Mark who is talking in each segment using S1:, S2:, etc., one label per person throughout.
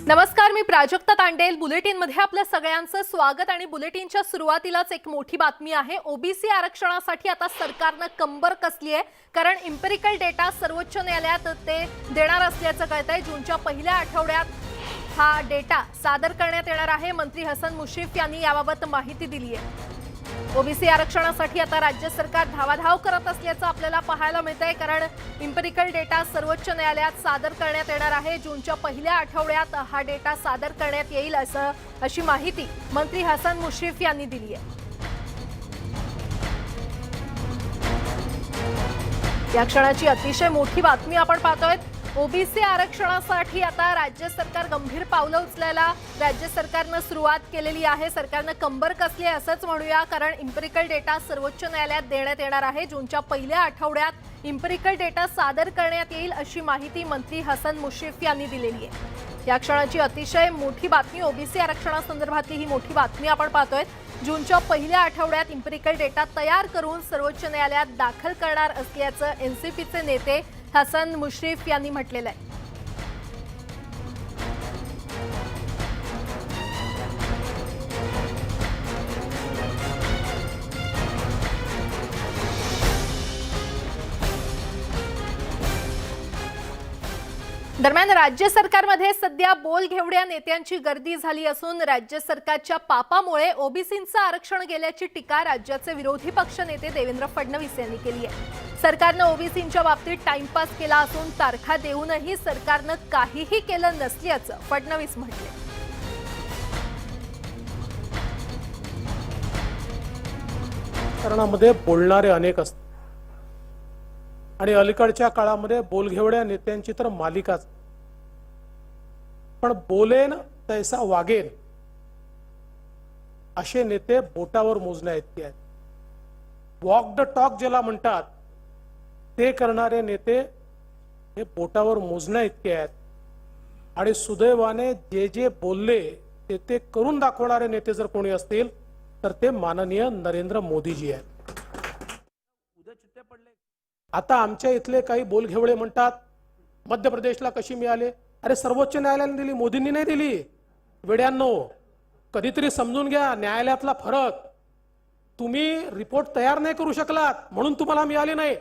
S1: नमस्कार, मी प्राजक्ता तांडेल. बुलेटिनमध्ये आपलं सगळ्यांचं स्वागत. आणि बुलेटिनच्या सुरुवातीलाच एक मोठी बातमी आहे. ओबीसी आरक्षणासाठी आता सरकारने कंबर कसली आहे, कारण एम्पिरिकल डेटा सर्वोच्च न्यायालयात ते देणार असल्याचं कळतंय. जूनच्या पहिल्या आठवड्यात हा डेटा सादर करण्यात येणार आहे. मंत्री हसन मुश्रीफ यांनी याबाबत माहिती दिली आहे. ओबीसी आरक्षणासाठी आता राज्य सरकार धावाधाव करत असल्याचं आपल्याला पाहायला मिळतंय, कारण एम्पिरिकल डेटा सर्वोच्च न्यायालयात सादर करण्यात येणार आहे. जूनच्या पहिल्या आठवड्यात हा डेटा सादर करण्यात येईल अशी माहिती मंत्री हसन मुश्रीफ यांनी दिली आहे. या क्षणाची अतिशय मोठी बातमी आपण पाहतोय. ओबीसी आरक्षणासाठी आता राज्य सरकार गंभीर पावलं उचलायला राज्य सरकारने सुरुवात केलेली आहे. सरकारने कंबर कसली आहे असंच म्हणूया, कारण एम्पिरिकल डेटा सर्वोच्च न्यायालयात देण्यात येणार आहे. जूनच्या पहिल्या आठवड्यात एम्पिरिकल डेटा सादर करण्यात येईल अशी माहिती मंत्री हसन मुश्रीफ यांनी दिलेली आहे. या क्षणाची अतिशय मोठी बातमी, ओबीसी आरक्षणासंदर्भातली ही मोठी बातमी आपण पाहतोय. जूनच्या पहिल्या आठवड्यात एम्पिरिकल डेटा तयार करून सर्वोच्च न्यायालयात दाखल करणार असल्याचं एनसीपीचे नेते हसन मुश्रीफ यांनी म्हटलेलं आहे. दरम्यान राज्य सरकारमध्ये सध्या बोलघेवड्या नेत्यांची गर्दी झाली असून राज्य सरकारच्या पापामुळे ओबीसींचं आरक्षण गेल्याची टीका राज्याचे विरोधी पक्ष नेते देवेंद्र फडणवीस यांनी केली आहे. सरकारने ओबीसींच्या बाबतीत टाइमपास केला असून तारखा देऊनही सरकारने काहीही केलं नसल्याचं फडणवीस म्हटले.
S2: कारणामध्ये बोलणारे अनेक असतात आणि अलीकडच्या काळामध्ये बोलघेवड्या नेत्यांची तर मालिकाच. पण बोलेन तैसा वागेन असे नेते बोटावर मोजण्या इतके आहेत. वॉक द टॉक ज्याला म्हणतात ते करणारे नेते हे बोटावर मोजण्या इतके आहेत. आणि सुदैवाने जे जे बोलले ते करून दाखवणारे नेते जर कोणी असतील तर ते माननीय नरेंद्र मोदीजी आहेत. आता आमच्या इथले काही बोलघेवळे म्हणतात मध्य प्रदेशला कशी मिळाले. अरे सर्वोच्च न्यायालयाने दिली, मोदींनी नाही दिली. वेड्यांनो, कधीतरी समजून घ्या न्यायालयातला फरक. तुम्ही रिपोर्ट तयार नाही करू शकलात म्हणून तुम्हाला मिळाली नाही.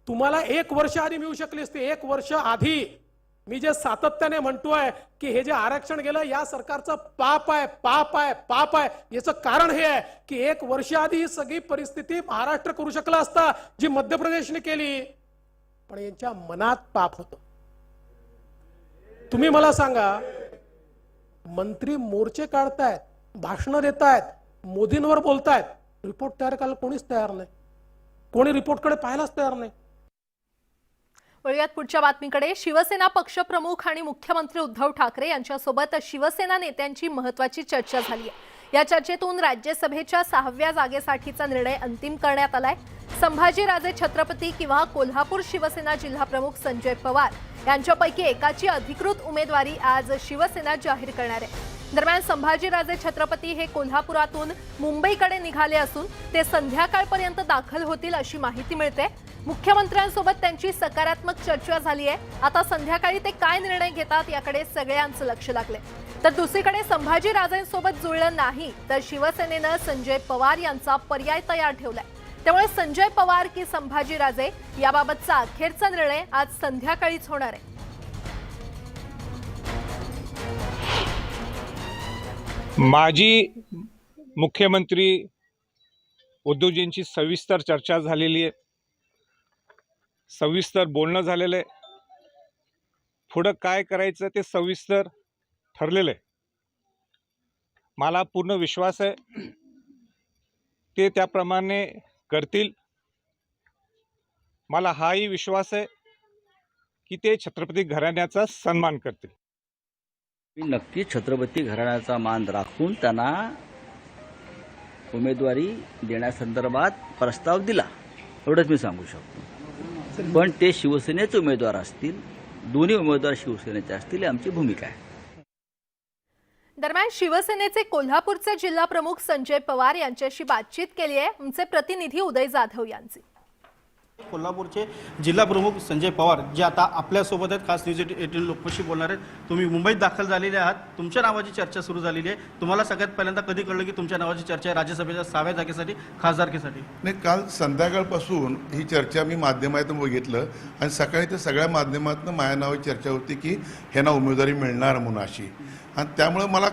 S2: तुम्हाला 1 वर्ष आधी मिळू शकली असते. 1 वर्ष आधी. मी जे सातत्याने म्हणतोय की हे जे आरक्षण गेलं या सरकारचं पाप आहे, पाप आहे, पाप आहे. याचं कारण हे आहे की 1 वर्ष आधी ही सगळी परिस्थिती महाराष्ट्र करू शकला असता जी मध्य प्रदेशने केली. पण यांच्या मनात पाप होतं. तुम्ही मला सांगा, मंत्री मोर्चे काढतायत, भाषणं देतायत, मोदींवर बोलतायत, रिपोर्ट तयार करायला कोणीच तयार नाही. कोणी रिपोर्टकडे पाहायलाच तयार नाही.
S1: वळूयात पुढच्या बातमीकडे. शिवसेना पक्षप्रमुख आणि मुख्यमंत्री उद्धव ठाकरे यांच्यासोबत शिवसेना नेत्यांची महत्त्वाची चर्चा झाली आहे. या चर्चेतून राज्यसभेच्या 6व्या जागेसाठीचा निर्णय अंतिम करण्यात आलाय. संभाजीराजे छत्रपती किंवा कोल्हापूर शिवसेना जिल्हाप्रमुख संजय पवार यांच्यापैकी एकाची अधिकृत उमेदवारी आज शिवसेना जाहीर करणार आहे. दरम्यान संभाजीराजे छत्रपती हे कोल्हापुरातून मुंबईकडे निघाले असून ते संध्याकाळपर्यंत दाखल होतील अशी माहिती मिळते. मुख्यमंत्र्यांसोबत त्यांची सकारात्मक चर्चा झाली आहे. आता संध्याकाळी ते काय निर्णय घेतात याकडे सगळ्यांचं लक्ष लागले. तर दुसरीकडे संभाजीराजेंसोबत जुळलं नाही तर शिवसेनेनं संजय पवार यांचा पर्याय तयार ठेवलाय. त्यामुळे संजय पवार की संभाजीराजे याबाबतचा अखेरचा निर्णय आज संध्याकाळीच होणार आहे.
S3: माजी मुख्यमंत्री उद्धवजींची सविस्तर चर्चा झालेली आहे. सविस्तर बोलणं झालेलं आहे. पुढं काय करायचं ते सविस्तर ठरलेलं आहे. मला पूर्ण विश्वास आहे ते त्याप्रमाणे करतील. मला हाही विश्वास आहे की ते छत्रपती घराण्याचा सन्मान करतील.
S4: मी नक्की छत्रपती घराण्याचा मान राखून त्यांना उमेदवारी देण्यासंदर्भात प्रस्ताव दिला, एवढंच मी सांगू शकतो. पण ते शिवसेनेचे उमेदवार असतील, दोन्ही उमेदवार शिवसेनेचे असतील, ही आमची भूमिका आहे.
S1: दरम्यान शिवसेनेचे कोल्हापूरचे जिल्हा प्रमुख संजय पवार यांच्याशी बातचीत केली आहे आमचे प्रतिनिधी उदय जाधव यांची.
S5: कोल्हापूरचे जिल्हा प्रमुख संजय पवार जे आता आपल्यासोबत आहेत, खास न्यूज 18 लोकमतशी बोलणार आहेत. तुम्ही मुंबईत दाखल झालेले आहात, तुमच्या नावाची चर्चा सुरू झालेली आहे. तुम्हाला सगळ्यात पहिल्यांदा कधी कळलं की तुमच्या नावाची चर्चा आहे राज्यसभेच्या 6व्या जागेसाठी, खासदारकीसाठी?
S6: नाही, काल संध्याकाळपासून ही चर्चा मी माध्यमातून बघितलं आणि सकाळी तर सगळ्या माध्यमातून माझ्या नावाची चर्चा होती की ह्यांना उमेदवारी मिळणार म्हणून अशी. आणि त्यामुळं मला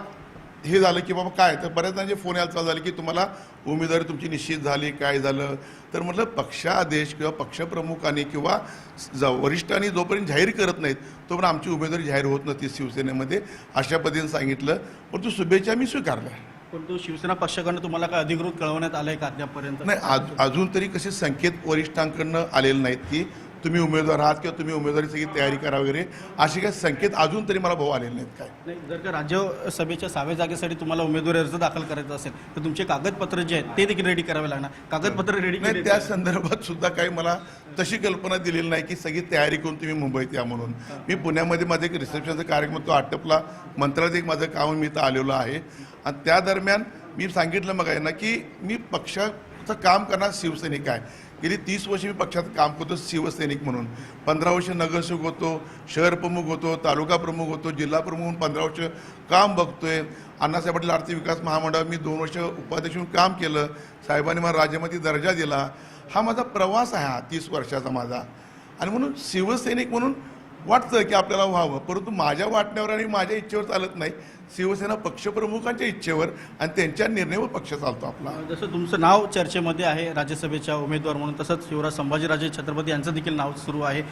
S6: हे झालं की बाबा काय, तर बऱ्याच जणांचे फोन यायला चालू झाले की तुम्हाला उमेदवारी तुमची निश्चित झाली, काय झालं. तर म्हटलं पक्षादेश किंवा पक्षप्रमुखांनी किंवा वरिष्ठांनी जोपर्यंत जाहीर करत नाहीत तोपर्यंत आमची उमेदवारी जाहीर होत नसती शिवसेनेमध्ये, अशा पद्धतीने सांगितलं. परंतु शुभेच्छा मी स्वीकारल्या.
S5: परंतु शिवसेना पक्षाकडनं तुम्हाला काय अधिकृत कळवण्यात आलंय का अद्यापर्यंत?
S6: नाही, अजून तरी कसे संकेत वरिष्ठांकडनं आलेले नाहीत की तुम्ही उमेदवार आहात किंवा तुम्ही उमेदवारी सगळी तयारी करा वगैरे, असे काही संकेत अजून तरी मला भाऊ आलेले नाहीत. काय
S5: नाही, जर का राज्यसभेच्या 6व्या जागेसाठी तुम्हाला उमेदवारी अर्ज दाखल करायचा असेल तर तुमचे कागदपत्र जे आहेत ते देखील रेडी करावे लागणार. कागदपत्र रेडी
S6: नाही, त्या संदर्भात सुद्धा काही मला तशी कल्पना दिलेली नाही की सगळी तयारी करून तुम्ही मुंबईत या म्हणून. मी पुण्यामध्ये माझा एक रिसेप्शनचा कार्यक्रम तो आटपला, मंत्रालयात एक माझं काम मी इथं आलेलो आहे. आणि त्या दरम्यान मी सांगितलं मग आहे ना की मी पक्षाचं काम करणार शिवसैनिक आहे. गेली 30 वर्ष मी पक्षात काम करतो शिवसैनिक म्हणून. 15 वर्ष नगरसेवक होतो, शहर प्रमुख होतो, तालुका प्रमुख होतो, जिल्हा प्रमुख म्हणून 15 वर्ष काम बघतोय. अण्णासाहेब पाटील आर्थिक विकास महामंडळात मी 2 वर्ष उपाध्यक्ष म्हणून काम केलं. साहेबांनी मला राज्यमंत्री दर्जा दिला. हा माझा प्रवास आहे, हा 30 वर्षाचा माझा. आणि म्हणून शिवसैनिक म्हणून वाटतं की आपल्याला व्हावं, परंतु माझ्या वाटण्यावर आणि माझ्या इच्छेवर चालत नाही, शिवसेना पक्षप्रमुखांच्या इच्छेवर आणि त्यांच्या निर्णयावर पक्ष चालतो आपला.
S5: जसं तुमचं नाव चर्चेमध्ये आहे राज्यसभेच्या उमेदवार म्हणून, तसंच शिवराज संभाजीराजे छत्रपती यांचं देखील नाव सुरू आहे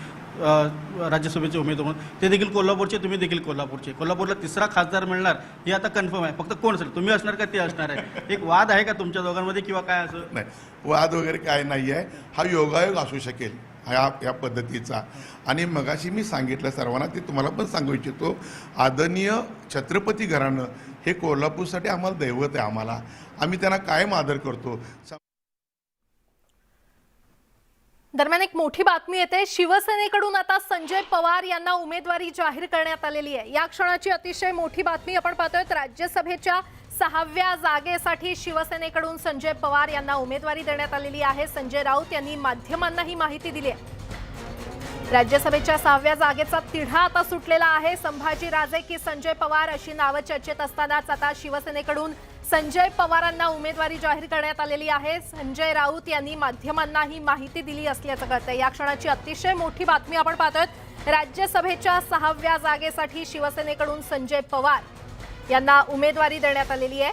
S5: राज्यसभेचे उमेदवार म्हणून. ते देखील कोल्हापूरचे, तुम्ही देखील कोल्हापूरचे. कोल्हापूरला 3रा खासदार मिळणार हे आता कन्फर्म आहे. फक्त कोण असेल, तुम्ही असणार का ते असणार आहे? एक वाद आहे का तुमच्या दोघांमध्ये किंवा काय असं?
S6: नाही, वाद वगैरे काय नाही आहे. हा योगायोग असू शकेल या पद्धतीचा. आणि मगाशी मी सांगितलं सर्वांना, ते तुम्हाला पण सांगू इच्छितो, आदरणीय छत्रपती घराणं हे कोल्हापूरसाठी आम्हाला दैवत आहे. आम्ही त्यांना कायम आदर करतो.
S1: दरम्यान एक मोठी बातमी येते. शिवसेनेकडून आता संजय पवार यांना उमेदवारी जाहीर करण्यात आलेली आहे. या क्षणाची अतिशय मोठी बातमी आपण पाहतोय. राज्यसभेच्या 6व्या जागेसाठी शिवसेनेकडून संजय पवार यांना उमेदवारी देण्यात आलेली आहे. संजय राऊत यांनी माध्यमांना ही माहिती दिली आहे. राज्यसभेच्या 6व्या जागेचा तिढा आता सुटलेला आहे. संभाजीराजे की संजय पवार अशी नावं चर्चेत असतानाच आता शिवसेनेकडून संजय पवारांना उमेदवारी जाहीर करण्यात आलेली आहे. संजय राऊत यांनी माध्यमांना ही माहिती दिली असल्याचं कळतंय. या क्षणाची अतिशय मोठी बातमी आपण पाहतोय. राज्यसभेच्या 6व्या जागेसाठी शिवसेनेकडून संजय पवार यांना उमेदवारी देण्यात आलेली आहे.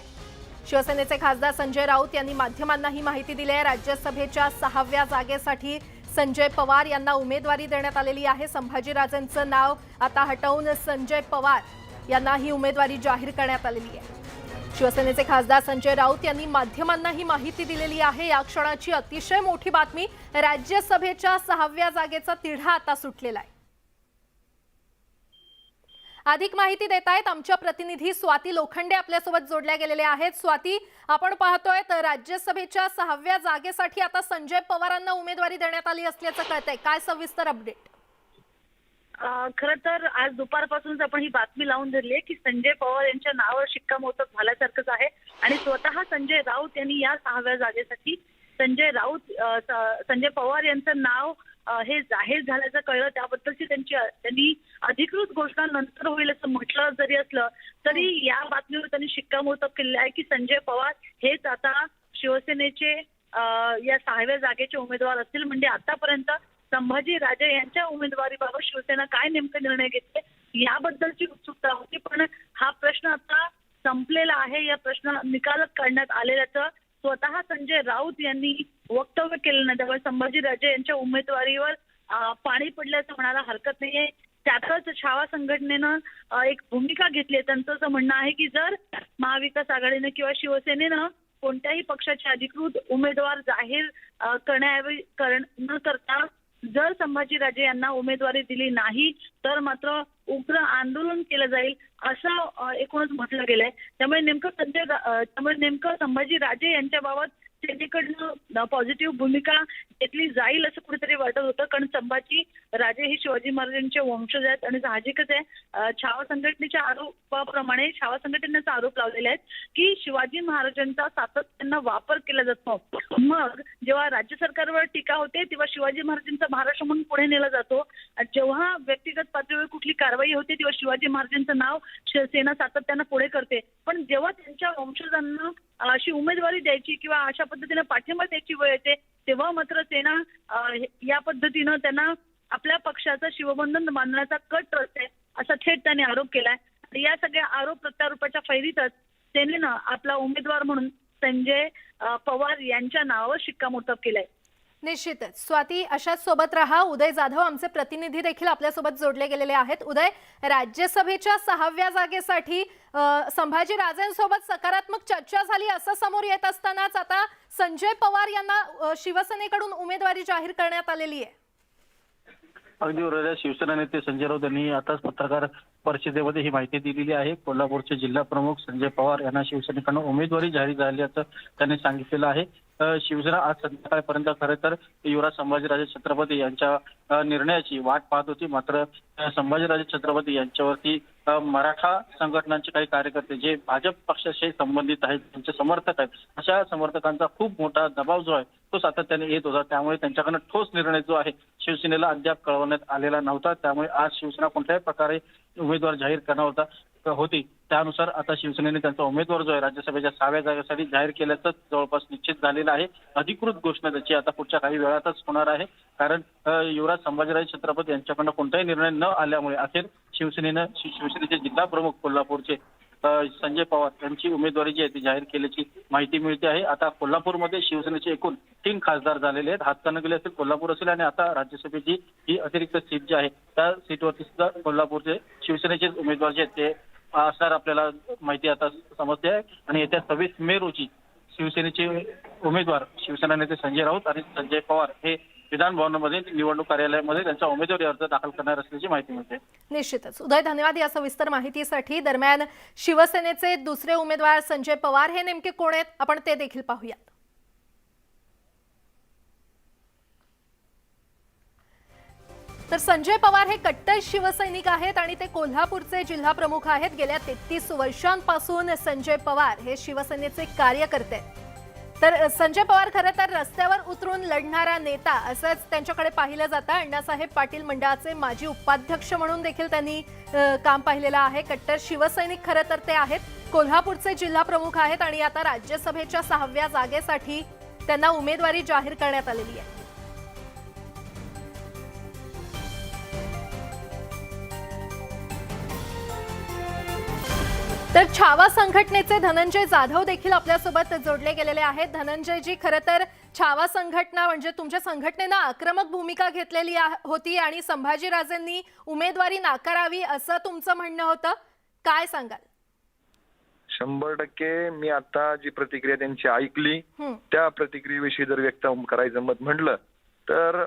S1: शिवसेनेचे खासदार संजय राऊत यांनी माध्यमांना ही माहिती दिली आहे. राज्यसभेच्या 6व्या जागेसाठी संजय पवार यांना उमेदवारी देण्यात आलेली आहे. संभाजीराजेंचं नाव आता हटवून संजय पवार यांना ही उमेदवारी जाहीर करण्यात आलेली आहे. शिवसेनेचे खासदार संजय राऊत यांनी माध्यमांना ही माहिती दिलेली आहे. या क्षणाची अतिशय मोठी बातमी. राज्यसभेच्या 6व्या जागेचा तिढा आता सुटलेला आहे. अधिक माहिती देत आहेत आमच्या प्रतिनिधी स्वाती लोखंडे आपल्यासोबत जोडल्या गेलेल्या आहेत. स्वाती, आपण पाहतोय तर राज्यसभेच्या 6व्या जागेसाठी आता संजय पवारांना उमेदवारी देण्यात आली असल्याचं कळतंय. काय सविस्तर अपडेट?
S7: खरं तर आज दुपारपासूनच आपण ही बातमी लावून धरली आहे की संजय पवार यांच्या नावावर शिक्कामोर्तब झाल्यासारखंच आहे. आणि स्वतः संजय राऊत यांनी या 6व्या जागेसाठी संजय पवार यांचं नाव हे जाहीर झाल्याचं कळलं. त्याबद्दलची त्यांनी अधिकृत घोषणा नंतर होईल असं म्हटलं जरी असलं तरी या बातमीवर त्यांनी शिक्कामोर्तब केलेलं आहे की संजय पवार हेच आता शिवसेनेचे या 6व्या जागेचे उमेदवार असतील. म्हणजे आतापर्यंत संभाजीराजे यांच्या उमेदवारीबाबत शिवसेना काय नेमका निर्णय घेते याबद्दलची उत्सुकता होती, पण हा प्रश्न आता संपलेला आहे. या प्रश्न निकाल काढण्यात आलेल्याचं स्वतः संजय राऊत यांनी वक्तव्य केलं नाही. त्यामुळे संभाजीराजे यांच्या उमेदवारीवर पाणी पडल्याचं म्हणायला हरकत नाहीये. त्यातच छावा संघटनेनं एक भूमिका घेतली आहे. त्यांचं असं म्हणणं आहे की जर महाविकास आघाडीनं किंवा शिवसेनेनं कोणत्याही पक्षाचे अधिकृत उमेदवार जाहीर न करता जर संभाजीराजे यांना उमेदवारी दिली नाही तर मात्र उग्र आंदोलन केलं जाईल असं एकूणच म्हटलं गेलंय. त्यामुळे नेमकं संभाजीराजे यांच्याबाबत सेनेकडनं पॉझिटिव्ह भूमिका घेतली जाईल असं कुठेतरी वाटत होतं, कारण संभाजी राजे हे शिवाजी महाराजांचे वंशज आहेत आणि साहजिकच आहे छावा संघटनेच्या आरोपाप्रमाणे छावा संघटनेचा आरोप लावलेला आहे की शिवाजी महाराजांचा सातत्यानं वापर केला जातो. मग जेव्हा राज्य सरकारवर टीका होते तेव्हा शिवाजी महाराजांचा महाराष्ट्र म्हणून पुढे नेला जातो. जेव्हा व्यक्तिगत पातळीवर कुठली कारवाई होते तेव्हा शिवाजी महाराजांचं नाव सेना सातत्यानं पुढे करते. पण जेव्हा त्यांच्या वंशजांना अशी उमेदवारी द्यायची किंवा अशा पद्धतीने पाठिंबा द्यायची वेळ येते तेव्हा मात्र सेना या पद्धतीनं त्यांना आपल्या पक्षाचं शिवबंधन बांधण्याचा कट रचते असा थेट त्यांनी आरोप केलाय. आणि या सगळ्या आरोप प्रत्यारोपाच्या फैरीतच सेनेनं आपला उमेदवार म्हणून संजय पवार यांच्या नावावर शिक्कामोर्तब केलंय.
S1: निश्चितच स्वाती, अशाच सोबत रहा. उदय जाधव आमचे प्रतिनिधी देखील आपल्यासोबत जोडले गेलेले आहेत. उदय, राज्यसभेच्या 6व्या जागेसाठी संभाजीराजेंसोबत सकारात्मक चर्चा झाली असं समोर येत असतानाच आता संजय पवार यांना शिवसेनेकडून उमेदवारी जाहीर करण्यात आलेली आहे.
S5: अगदी बरोबर. शिवसेना नेते संजय राऊत यांनी आताच पत्रकार परिषदेमध्ये ही माहिती दिलेली आहे. कोल्हापूरचे जिल्हा प्रमुख संजय पवार यांना शिवसेनेकडून उमेदवारी जाहीर झाल्याचं त्यांनी सांगितलेलं आहे. शिवसेना आज संध्याकाळपर्यंत खरं तर युवराज संभाजीराजे छत्रपती यांच्या निर्णयाची वाट पाहत होती. मात्र संभाजीराजे छत्रपती यांच्यावरती मराठा संघटनांचे काही कार्यकर्ते जे भाजप पक्षाशी संबंधित आहेत, त्यांचे समर्थक आहेत, अशा समर्थकांचा खूप मोठा दबाव जो आहे तो सातत्याने येत होता. त्यामुळे त्यांच्याकडनं ठोस निर्णय जो आहे शिवसेनेला अद्याप कळवण्यात आलेला नव्हता. त्यामुळे आज शिवसेना कोणत्याही प्रकारे उमेदवार जाहीर करणार होती. त्यानुसार आता शिवसेनेने त्यांचा उमेदवार जो आहे राज्यसभेच्या 6व्या जागेसाठी जाहीर केल्याचं जवळपास निश्चित झालेलं आहे. अधिकृत घोषणा त्याची आता पुढच्या काही वेळातच होणार आहे. कारण युवराज संभाजीराजे छत्रपती यांच्याकडनं कोणताही निर्णय न आल्यामुळे अखेर शिवसेनेचे जिल्हा प्रमुख कोल्हापूरचे संजय पवार यांची उमेदवारी जी आहे ती जाहीर केल्याची माहिती मिळते आहे. आता कोल्हापूरमध्ये शिवसेनेचे एकूण 3 खासदार झालेले आहेत. हातकणंगले असेल, कोल्हापूर असेल आणि आता राज्यसभेची ही अतिरिक्त सीट जी आहे त्या सीटवरती सुद्धा कोल्हापूरचे शिवसेनेचे उमेदवार जे आहेत ते असणार आपल्याला माहिती आता समजते आहे. आणि येत्या 26 मे रोजी शिवसेनेचे उमेदवार शिवसेना नेते संजय राऊत आणि संजय पवार हे विधान भवनामध्ये निवडणूक कार्यालयामध्ये त्यांचा उमेदवारी अर्ज दाखल करणार असल्याची माहिती मिळते.
S1: निश्चितच उदय, धन्यवाद या सविस्तर माहितीसाठी. दरम्यान शिवसेनेचे दुसरे उमेदवार संजय पवार हे नेमके कोण आहेत आपण ते देखील पाहूयात. तर संजय पवार हे कट्टर शिवसैनिक आहेत आणि ते कोल्हापूरचे जिल्हा प्रमुख आहेत. गेल्या 33 वर्षांपासून संजय पवार हे शिवसेनेचे कार्यकर्ते आहेत. तर संजय पवार खरं तर रस्त्यावर उतरून लढणारा नेता असंच त्यांच्याकडे पाहिलं जातं. अण्णासाहेब पाटील मंडळाचे माजी उपाध्यक्ष म्हणून देखील त्यांनी काम पाहिलेलं आहे. कट्टर शिवसैनिक खरं तर ते आहेत. कोल्हापूरचे जिल्हा प्रमुख आहेत आणि आता राज्यसभेच्या 6व्या जागेसाठी त्यांना उमेदवारी जाहीर करण्यात आलेली आहे. तर छावा संघटनेचे धनंजय जाधव देखील आपल्यासोबत जोडले गेलेले आहेत. धनंजयजी, खरं तर छावा संघटना म्हणजे तुमच्या संघटनेनं आक्रमक भूमिका घेतलेली होती आणि संभाजीराजेंनी उमेदवारी नाकारावी असं तुमचं म्हणणं होतं. काय सांगाल?
S8: 100% मी आता जी प्रतिक्रिया त्यांची ऐकली त्या प्रतिक्रियेविषयी जर व्यक्त करायचं मत म्हटलं तर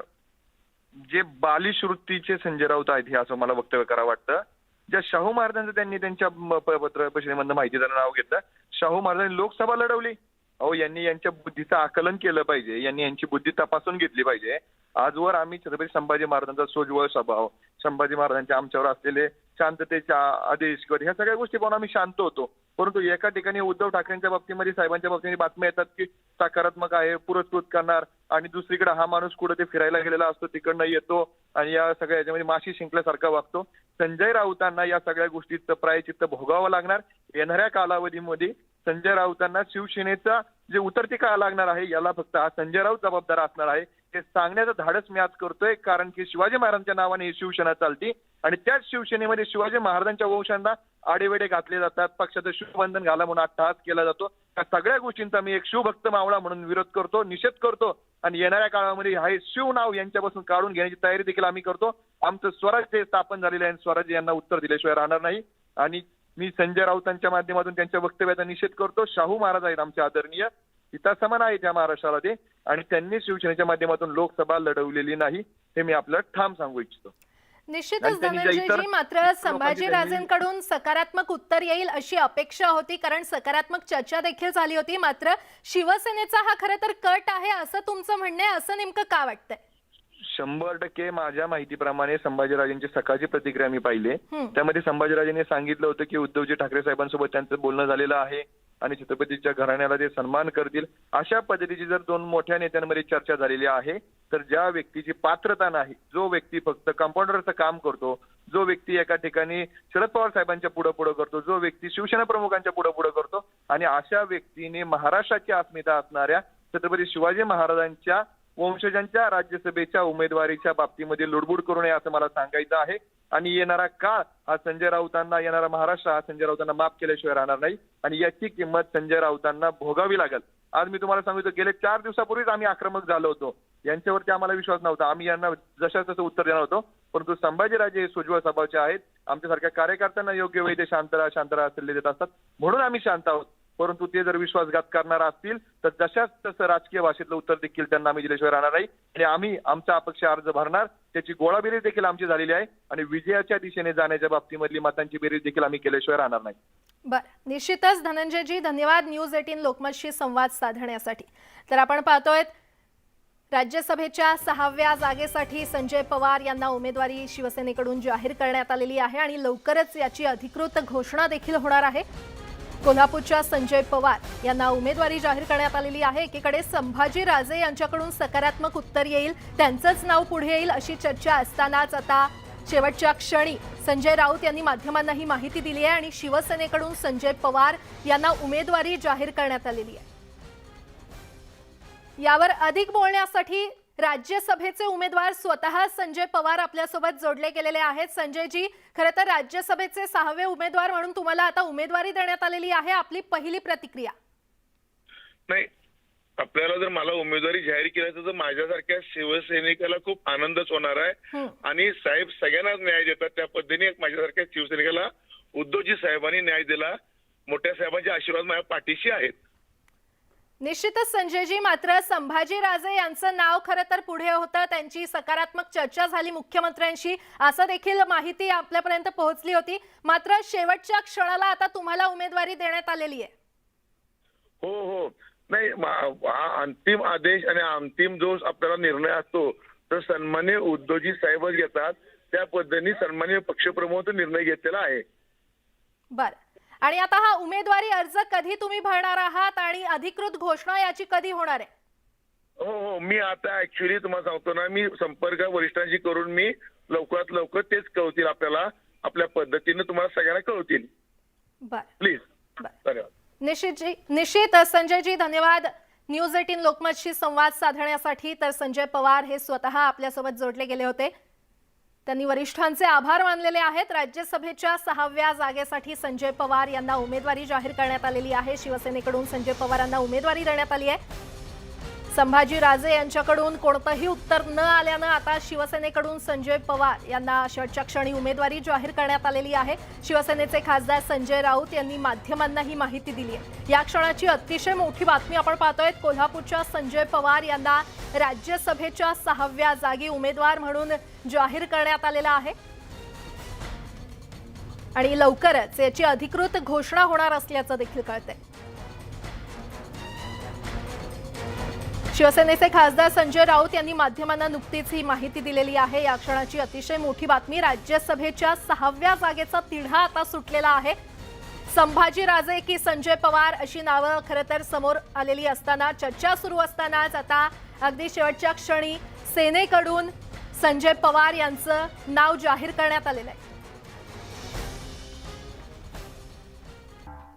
S8: जे बालिश वृत्तीचे संजय राऊत आहेत हे असं मला वक्तव्य करावं वाटतं. ज्या शाहू महाराजांचं त्यांनी त्यांच्या पत्र परिषदेमधनं माहितीचं नाव घेतलं. शाहू महाराजांनी लोकसभा लढवली. अहो, यांनी यांच्या बुद्धीचं आकलन केलं पाहिजे. यांनी यांची बुद्धी तपासून घेतली पाहिजे. आजवर आम्ही छत्रपती संभाजी महाराजांचा सोज्वळ स्वभाव, संभाजी महाराजांच्या आमच्यावर असलेले शांततेच्या आदेश ह्या सगळ्या गोष्टी पाहून आम्ही शांत होतो. परंतु एका ठिकाणी उद्धव ठाकरेंच्या बाबतीमध्ये, साहेबांच्या बाबतीमध्ये बातम्या येतात की सकारात्मक आहे, पुरस्कृत करणार, आणि दुसरीकडे हा माणूस कुठे ते फिरायला गेलेला असतो तिकडनं येतो आणि या सगळ्या याच्यामध्ये माशी शिंकल्यासारखा वागतो. संजय राऊतांना या सगळ्या गोष्टीचं प्रायचित्त भोगावं लागणार. येणाऱ्या कालावधीमध्ये संजय राऊतांना शिवसेनेचा जे उतरती काळ लागणार आहे याला फक्त हा संजय राऊत जबाबदार असणार आहे हे सांगण्याचं धाडस मी आज करतोय. कारण की शिवाजी महाराजांच्या नावाने ही शिवसेना चालती आणि त्याच शिवसेनेमध्ये शिवाजी महाराजांच्या वंशांना आडेवेडे घातले जातात. पक्षाचं शिवबंधन घाला म्हणून अट्टहास केला जातो. त्या सगळ्या गोष्टींचा मी एक शिवभक्त मावळा म्हणून विरोध करतो, निषेध करतो आणि येणाऱ्या काळामध्ये हे शिव नाव यांच्यापासून काढून घेण्याची तयारी देखील आम्ही करतो. आमचं स्वराज्य स्थापन झालेलं आहे, स्वराज्य यांना उत्तर दिल्याशिवाय राहणार नाही. आणि मी संजय राऊतांच्या माध्यमातून त्यांच्या वक्तव्याचा निषेध करतो. शाहू महाराज आहेत आमचे आदरणीय, पिता समान आहेत या महाराष्ट्राला ते, आणि त्यांनी शिवसेनेच्या माध्यमातून लोकसभा लढवलेली नाही हे मी आपल्याला ठाम सांगू इच्छितो.
S1: निश्चितच
S8: आणि त्यांनी ज्या इतर
S1: धनंजयजी, मात्र
S8: लोकांची
S1: संभाजीराजेंकडून सकारात्मक उत्तर येईल अशी अपेक्षा होती, कारण सकारात्मक चर्चा देखील झाली होती. मात्र शिवसेनेचा हा खरं तर कट आहे असं तुमचं म्हणणं आहे, असं नेमकं का वाटतंय?
S8: 100% माझ्या माहितीप्रमाणे संभाजीराजेंची सकाळची प्रतिक्रिया मी पाहिली. त्यामध्ये संभाजीराजेंनी सांगितलं होतं की उद्धवजी ठाकरे साहेबांसोबत त्यांचं बोलणं झालेलं आहे आणि छत्रपतीच्या घराण्याला ते सन्मान करतील. अशा पद्धतीची जर दोन मोठ्या नेत्यांमध्ये चर्चा झालेली आहे, तर ज्या व्यक्तीची पात्रता नाही, जो व्यक्ती फक्त कंपाऊंडरचं काम करतो, जो व्यक्ती एका ठिकाणी शरद पवार साहेबांच्या पुढे करतो, जो व्यक्ती शिवसेना प्रमुखांच्या पुढे करतो, आणि अशा व्यक्तीने महाराष्ट्राची अस्मिता असणाऱ्या छत्रपती शिवाजी महाराजांच्या वंशजांच्या राज्यसभेच्या उमेदवारीच्या बाबतीमध्ये लुडबुड करू नये असं मला सांगायचं आहे. आणि येणारा काळ हा संजय राऊतांना, येणारा महाराष्ट्र हा संजय राऊतांना माफ केल्याशिवाय राहणार नाही आणि याची किंमत संजय राऊतांना भोगावी लागेल. आज मी तुम्हाला सांगितलं, गेले 4 दिवसापूर्वीच आम्ही आक्रमक झालो होतो. यांच्यावरती आम्हाला विश्वास नव्हता. आम्ही यांना जशा तसं उत्तर देणार होतो, परंतु संभाजीराजे हे सुज्वळ स्वभावाचे आहेत. आमच्यासारख्या कार्यकर्त्यांना योग्य वेळी ते शांत राहा सल्ले देत असतात, म्हणून आम्ही शांत आहोत. परंतु ते जर विश्वासघात करणार असतील तर जशाच तसं राजकीय भाषेतलं उत्तर देखील त्यांना आम्ही दिल्याशिवाय राहणार नाही. आणि आम्ही आमचा अपक्ष अर्ज भरणार, त्याची गोळाबेरीज देखील आमची झालेली आहे आणि विजयाच्या दिशेने जाण्याच्या बाबतीमधली मतांची बेरीज देखील आम्ही केल्याशिवाय राहणार नाही.
S1: बरं, निश्चितच धनंजयजी, धन्यवाद न्यूज 18 लोकमतशी संवाद साधण्यासाठी. तर आपण पाहतोय राज्यसभेच्या 6व्या जागेसाठी संजय पवार यांना उमेदवारी शिवसेनेकडून जाहीर करण्यात आलेली आहे आणि लवकरच याची अधिकृत घोषणा देखील होणार आहे. कोल्हापूरच्या संजय पवार यांना उमेदवारी जाहीर करण्यात आलेली आहे. एकीकडे संभाजीराजे यांच्याकडून सकारात्मक उत्तर येईल, त्यांचंच नाव पुढे येईल अशी चर्चा असतानाच आता शेवटच्या क्षणी संजय राऊत यांनी माध्यमांना ही माहिती दिली आहे आणि शिवसेनेकडून संजय पवार यांना उमेदवारी जाहीर करण्यात आलेली आहे. यावर अधिक बोलण्यासाठी राज्यसभेचे उमेदवार स्वतः संजय पवार आपल्यासोबत जोडले गेलेले आहेत. संजयजी, खरं तर राज्यसभेचे 6वे उमेदवार म्हणून तुम्हाला आता उमेदवारी देण्यात आलेली आहे. आपली पहिली प्रतिक्रिया?
S9: नाही, आपल्याला जर मला उमेदवारी जाहीर केल्याचं तर माझ्यासारख्या शिवसैनिकाला खूप आनंदच होणार आहे. आणि साहेब सगळ्यांनाच न्याय देतात, त्या पद्धतीने माझ्यासारख्या शिवसैनिकाला उद्धवजी साहेबांनी न्याय दिला. मोठ्या साहेबांचे आशीर्वाद माझ्या पाठीशी आहेत.
S1: निश्चितच संजयजी, मात्र संभाजीराजे यांचं नाव खरं तर पुढे होतं, त्यांची सकारात्मक चर्चा झाली मुख्यमंत्र्यांशी, असं देखील माहिती आपल्यापर्यंत पोहोचली होती. मात्र शेवटच्या क्षणाला आता तुम्हाला उमेदवारी देण्यात आलेली आहे.
S9: हो, नाही, हा अंतिम आदेश आणि अंतिम जो आपल्याला निर्णय असतो तर सन्माननीय उद्धवजी साहेबच घेतात. त्या पद्धतीने सन्माननीय पक्षप्रमुख निर्णय घेतलेला आहे.
S1: बरं, आणि आता हा उमेदवारी अर्ज कधी तुम्ही भरणार आहात आणि अधिकृत घोषणा याची कधी होणार आहे?
S9: हो, मी आता ऍक्च्युली तुम्हाला सांगतो ना, मी संपर्क वरिष्ठांशी करून मी लवकरात लवकर तेच कळवतील आपल्याला, आपल्या पद्धतीने तुम्हाला सगळ्यांना कळवतील.
S1: बरं,
S9: प्लीज. धन्यवाद.
S1: निश्चित संजयजी, धन्यवाद न्यूज 18 लोकमतशी संवाद साधण्यासाठी. तर संजय पवार हे स्वतः आपल्यासोबत जोडले गेले होते. त्यांनी वरिष्ठांचे आभार मानलेले आहेत. राज्यसभेच्या 6व्या जागेसाठी संजय पवार यांना उमेदवारी जाहीर करण्यात आलेली आहे. शिवसेनेकडून संजय पवारांना उमेदवारी देण्यात आली आहे. संभाजीराजे यांच्याकडून कोणतंही उत्तर न आल्यानं आता शिवसेनेकडून संजय पवार यांना शेवटच्या क्षणी उमेदवारी जाहीर करण्यात आलेली आहे. शिवसेनेचे खासदार संजय राऊत यांनी माध्यमांना ही माहिती दिली आहे. या क्षणाची अतिशय मोठी बातमी आपण पाहतोय. कोल्हापूरच्या संजय पवार यांना राज्यसभेच्या 6व्या जागी उमेदवार म्हणून जाहीर करण्यात आलेला आहे आणि लवकरच याची अधिकृत घोषणा होणार असल्याचं देखील कळतंय. शिवसेनेचे खासदार संजय राऊत यांनी माध्यमांना नुकतीच ही माहिती दिलेली आहे. या क्षणाची अतिशय मोठी बातमी. राज्यसभेच्या 6व्या जागेचा तिढा आता सुटलेला आहे. संभाजीराजे की संजय पवार अशी नावं खरं तर समोर आलेली असताना, चर्चा सुरू असतानाच आता अगदी शेवटच्या क्षणी सेनेकडून संजय पवार यांचं नाव जाहीर करण्यात आलेलं आहे.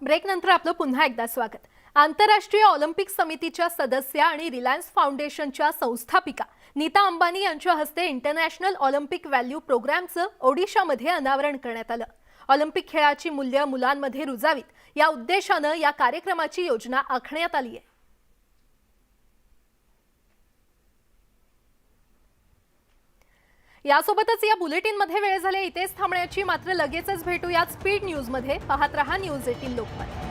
S1: ब्रेक नंतर आपलं पुन्हा एकदा स्वागत. आंतरराष्ट्रीय ऑलिम्पिक समितीच्या सदस्या आणि रिलायन्स फाउंडेशनच्या संस्थापिका नीता अंबानी यांच्या हस्ते इंटरनॅशनल ऑलिम्पिक व्हॅल्यू प्रोग्रामचं ओडिशामध्ये अनावरण करण्यात आलं. ऑलिम्पिक खेळाची मूल्य मुलांमध्ये रुजावीत या उद्देशानं या कार्यक्रमाची योजना आखण्यात आली आहे. यासोबतच या बुलेटिनमध्ये वेळ झाली इथेच थांबण्याची. मात्र लगेचच भेटूयात स्पीड न्यूजमध्ये. पाहत रहा न्यूज 18 लोकमत.